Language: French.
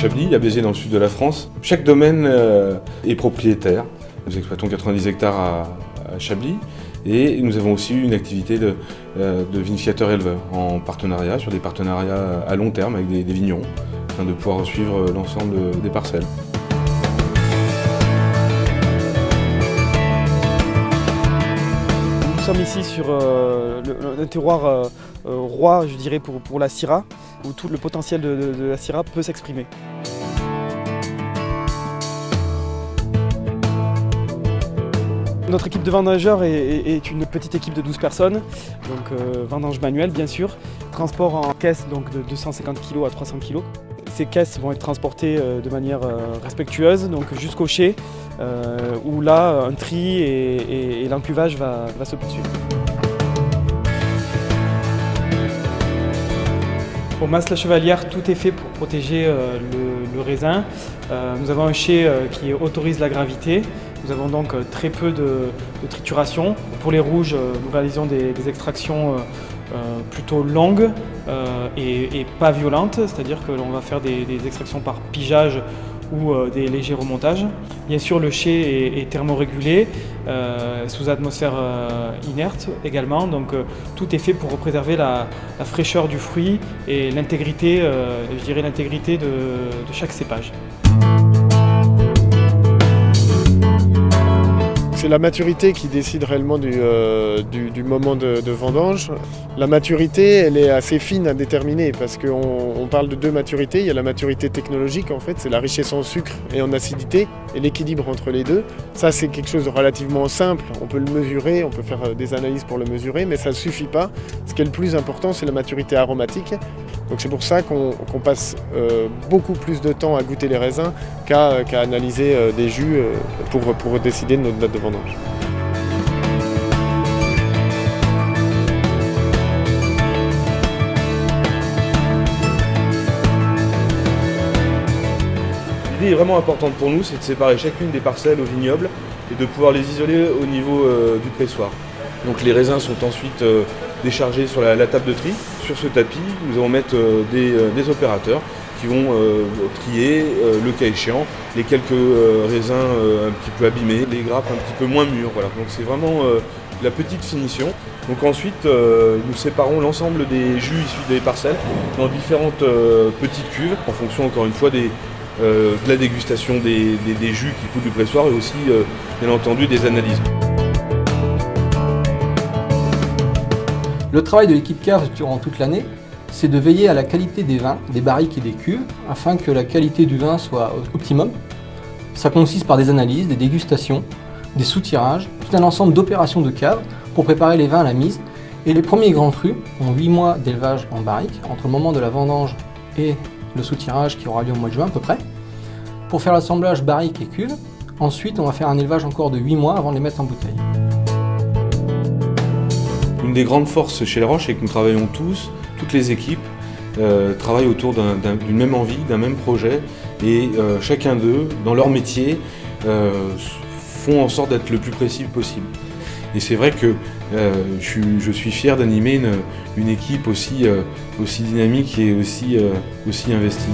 Chablis, à Béziers dans le sud de la France. Chaque domaine est propriétaire. Nous exploitons 90 hectares à Chablis et nous avons aussi une activité de vinificateur-éleveur en partenariat, sur des partenariats à long terme avec des vignerons, afin de pouvoir suivre l'ensemble des parcelles. Nous sommes ici sur un terroir roi, je dirais, pour la Syrah, où tout le potentiel de la Syrah peut s'exprimer. Notre équipe de vendangeurs est une petite équipe de 12 personnes, donc vendange manuelle bien sûr, transport en caisse donc de 250 kg à 300 kg. Ces caisses vont être transportées de manière respectueuse, donc jusqu'au chai, où là un tri et l'encuvage va se poursuivre. Au Mas la Chevalière, tout est fait pour protéger le raisin. Nous avons un chai qui autorise la gravité. Nous avons donc très peu de trituration. Pour les rouges, nous réalisons des extractions plutôt longues et pas violentes, c'est-à-dire que l'on va faire des extractions par pigeage ou des légers remontages. Bien sûr, le chai est thermorégulé, sous atmosphère inerte également, donc tout est fait pour préserver la fraîcheur du fruit et l'intégrité, je dirais l'intégrité de chaque cépage. C'est la maturité qui décide réellement du moment de vendange. La maturité, elle est assez fine à déterminer parce qu'on parle de deux maturités. Il y a la maturité technologique, en fait, c'est la richesse en sucre et en acidité et l'équilibre entre les deux. Ça, c'est quelque chose de relativement simple. On peut le mesurer, on peut faire des analyses pour le mesurer, mais ça ne suffit pas. Ce qui est le plus important, c'est la maturité aromatique. Donc c'est pour ça qu'on passe beaucoup plus de temps à goûter les raisins qu'à analyser des jus pour décider de notre date de vendange. L'idée est vraiment importante pour nous, c'est de séparer chacune des parcelles au vignoble et de pouvoir les isoler au niveau du pressoir. Donc les raisins sont ensuite déchargés sur la table de tri. Sur ce tapis, nous allons mettre des opérateurs qui vont trier, le cas échéant, les quelques raisins un petit peu abîmés, les grappes un petit peu moins mûres. Voilà. Donc c'est vraiment la petite finition. Donc ensuite, nous séparons l'ensemble des jus issus des parcelles dans différentes petites cuves, en fonction encore une fois de la dégustation des jus qui coulent du pressoir et aussi, bien entendu, des analyses. Le travail de l'équipe cave durant toute l'année, c'est de veiller à la qualité des vins, des barriques et des cuves, afin que la qualité du vin soit optimum. Ça consiste par des analyses, des dégustations, des soutirages, tout un ensemble d'opérations de cave pour préparer les vins à la mise. Et les premiers grands crus ont 8 mois d'élevage en barrique, entre le moment de la vendange et le soutirage qui aura lieu au mois de juin à peu près, pour faire l'assemblage barrique et cuve. Ensuite, on va faire un élevage encore de 8 mois avant de les mettre en bouteille. Une des grandes forces chez La Roche, c'est que nous travaillons tous, toutes les équipes travaillent autour d'une même envie, d'un même projet, et chacun d'eux, dans leur métier, font en sorte d'être le plus précis possible. Et c'est vrai que je suis fier d'animer une équipe aussi dynamique et aussi investie.